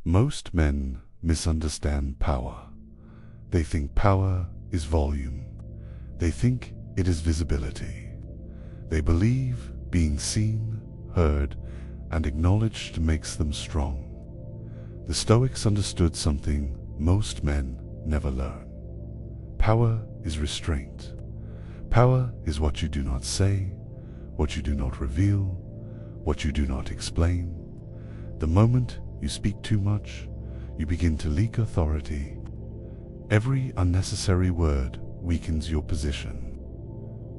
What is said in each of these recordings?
Most men misunderstand power. They think power is volume. They think it is visibility. They believe being seen, heard, and acknowledged makes them strong. The Stoics understood something most men never learn. Power is restraint. Power is what you do not say, what you do not reveal, what you do not explain. The moment you speak too much, you begin to leak authority. Every unnecessary word weakens your position.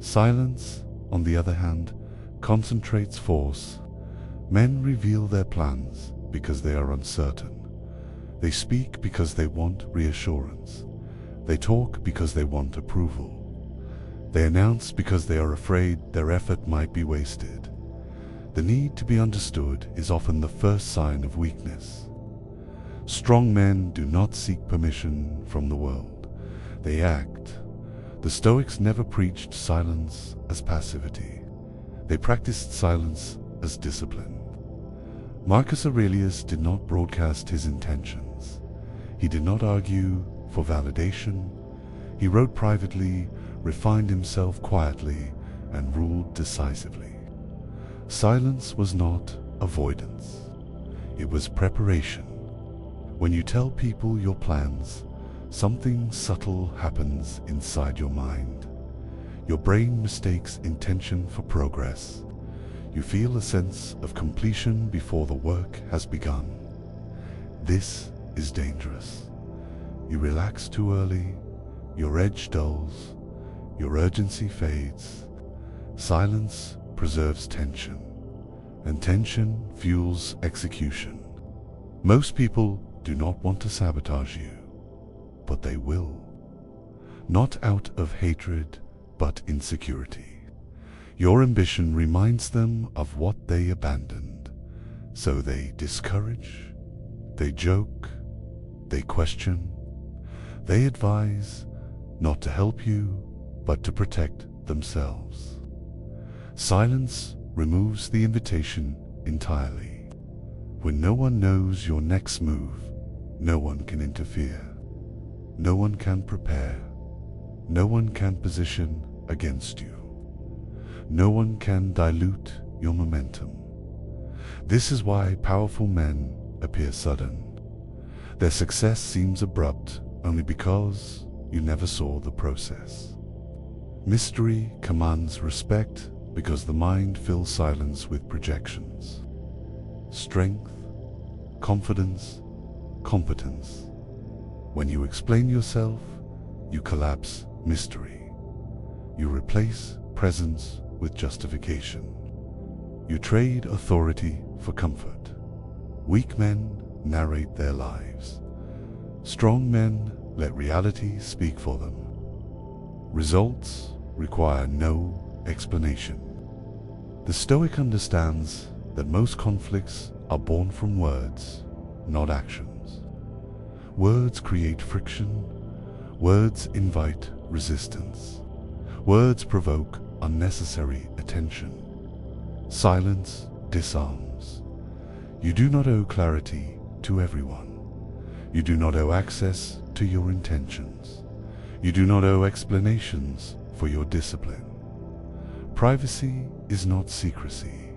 Silence, on the other hand, concentrates force. Men reveal their plans because they are uncertain. They speak because they want reassurance. They talk because they want approval. They announce because they are afraid their effort might be wasted. The need to be understood is often the first sign of weakness. Strong men do not seek permission from the world. They act. The Stoics never preached silence as passivity. They practiced silence as discipline. Marcus Aurelius did not broadcast his intentions. He did not argue for validation. He wrote privately, refined himself quietly, and ruled decisively. Silence was not avoidance. It was preparation. When you tell people your plans, something subtle happens inside your mind. Your brain mistakes intention for progress. You feel a sense of completion before the work has begun. This is dangerous. You relax too early, your edge dulls, your urgency fades. Silence preserves tension, and tension fuels execution. Most people do not want to sabotage you, but they will. Not out of hatred, but insecurity. Your ambition reminds them of what they abandoned, so they discourage, they joke, they question, they advise, not to help you, but to protect themselves. Silence removes the invitation entirely. When no one knows your next move, no one can interfere. No one can prepare. No one can position against you. No one can dilute your momentum. This is why powerful men appear sudden. Their success seems abrupt only because you never saw the process. Mystery commands respect because the mind fills silence with projections. Strength, confidence, competence. When you explain yourself, you collapse mystery. You replace presence with justification. You trade authority for comfort. Weak men narrate their lives. Strong men let reality speak for them. Results require no explanation. The Stoic understands that most conflicts are born from words, not actions. Words create friction. Words invite resistance. Words provoke unnecessary attention. Silence disarms. You do not owe clarity to everyone. You do not owe access to your intentions. You do not owe explanations for your discipline. Privacy is not secrecy.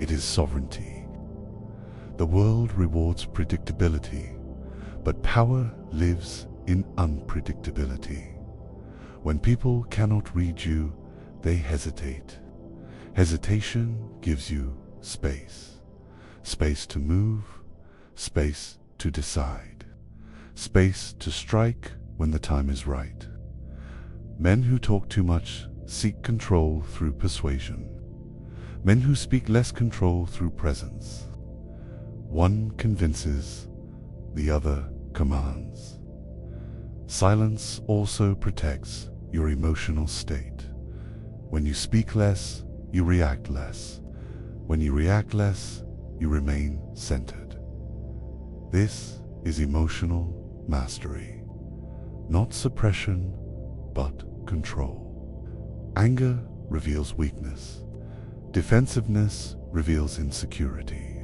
It is sovereignty. The world rewards predictability, but power lives in unpredictability. When people cannot read you, they hesitate. Hesitation gives you space. Space to move, space to decide, space to strike when the time is right. Men who talk too much seek control through persuasion. Men who speak less control through presence. One convinces, the other commands. Silence also protects your emotional state. When you speak less, you react less. When you react less, you remain centered. This is emotional mastery. Not suppression, but control. Anger reveals weakness. Defensiveness reveals insecurity.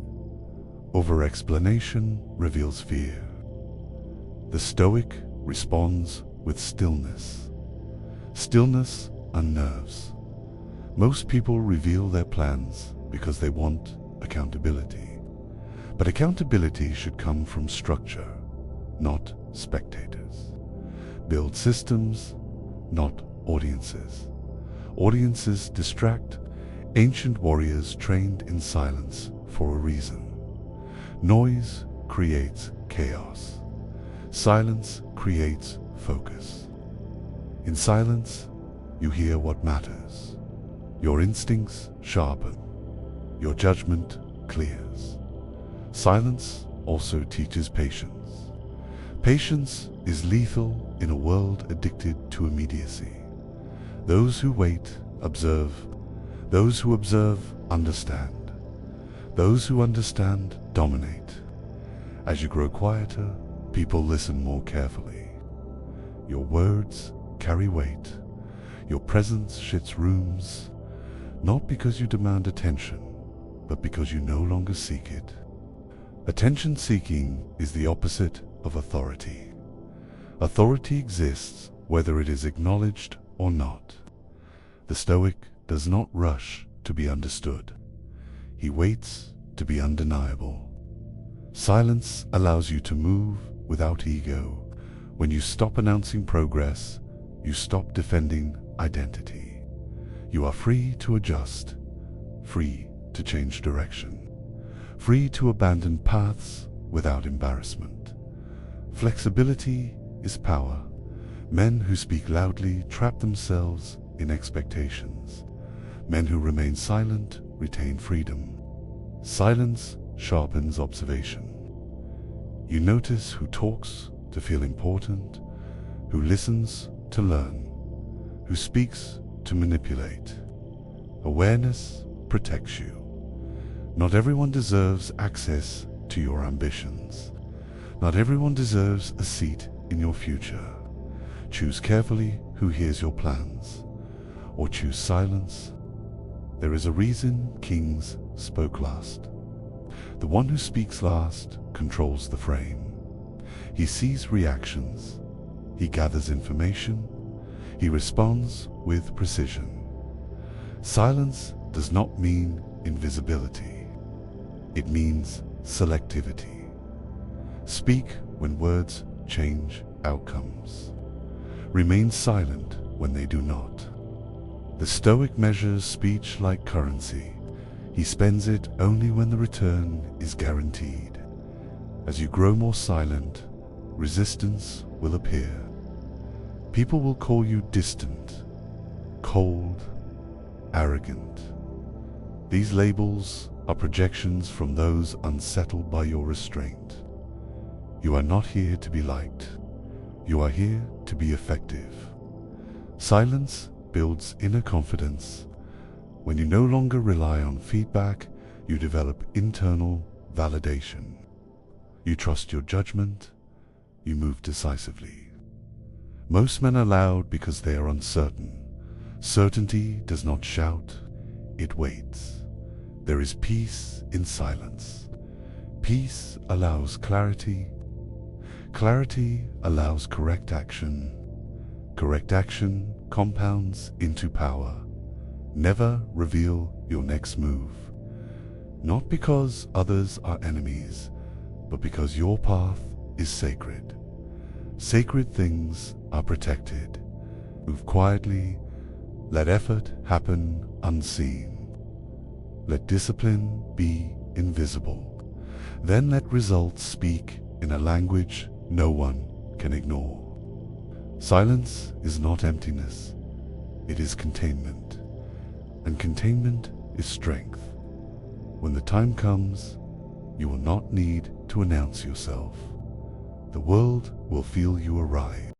Over-explanation reveals fear. The Stoic responds with stillness. Stillness unnerves. Most people reveal their plans because they want accountability. But accountability should come from structure, not spectators. Build systems, not audiences. Audiences distract. Ancient warriors trained in silence for a reason. Noise creates chaos. Silence creates focus. In silence, you hear what matters. Your instincts sharpen. Your judgment clears. Silence also teaches patience. Patience is lethal in a world addicted to immediacy. Those who wait observe. Those who observe understand. Those who understand dominate. As you grow quieter, people listen more carefully. Your words carry weight. Your presence shifts rooms, not because you demand attention, but because you no longer seek it. Attention seeking is the opposite of authority. Authority exists whether it is acknowledged or not. The Stoic does not rush to be understood. He waits to be undeniable. Silence allows you to move without ego. When you stop announcing progress, you stop defending identity. You are free to adjust, free to change direction, free to abandon paths without embarrassment. Flexibility is power. Men who speak loudly trap themselves in expectations. Men who remain silent retain freedom. Silence sharpens observation. You notice who talks to feel important, who listens to learn, who speaks to manipulate. Awareness protects you. Not everyone deserves access to your ambitions. Not everyone deserves a seat in your future. Choose carefully who hears your plans, or choose silence. There is a reason kings spoke last. The one who speaks last controls the frame. He sees reactions. He gathers information. He responds with precision. Silence does not mean invisibility. It means selectivity. Speak when words change outcomes. Remain silent when they do not. The Stoic measures speech like currency. He spends it only when the return is guaranteed. As you grow more silent, resistance will appear. People will call you distant, cold, arrogant. These labels are projections from those unsettled by your restraint. You are not here to be liked. You are here to be effective. Silence builds inner confidence. When you no longer rely on feedback, you develop internal validation. You trust your judgment. You move decisively. Most men are loud because they are uncertain. Certainty does not shout, it waits. There is peace in silence. Peace allows clarity. Clarity allows correct action. Correct action compounds into power. Never reveal your next move. Not because others are enemies, but because your path is sacred. Sacred things are protected. Move quietly. Let effort happen unseen. Let discipline be invisible. Then let results speak in a language no one can ignore. Silence is not emptiness. It is containment. And containment is strength. When the time comes, you will not need to announce yourself. The world will feel you arrive.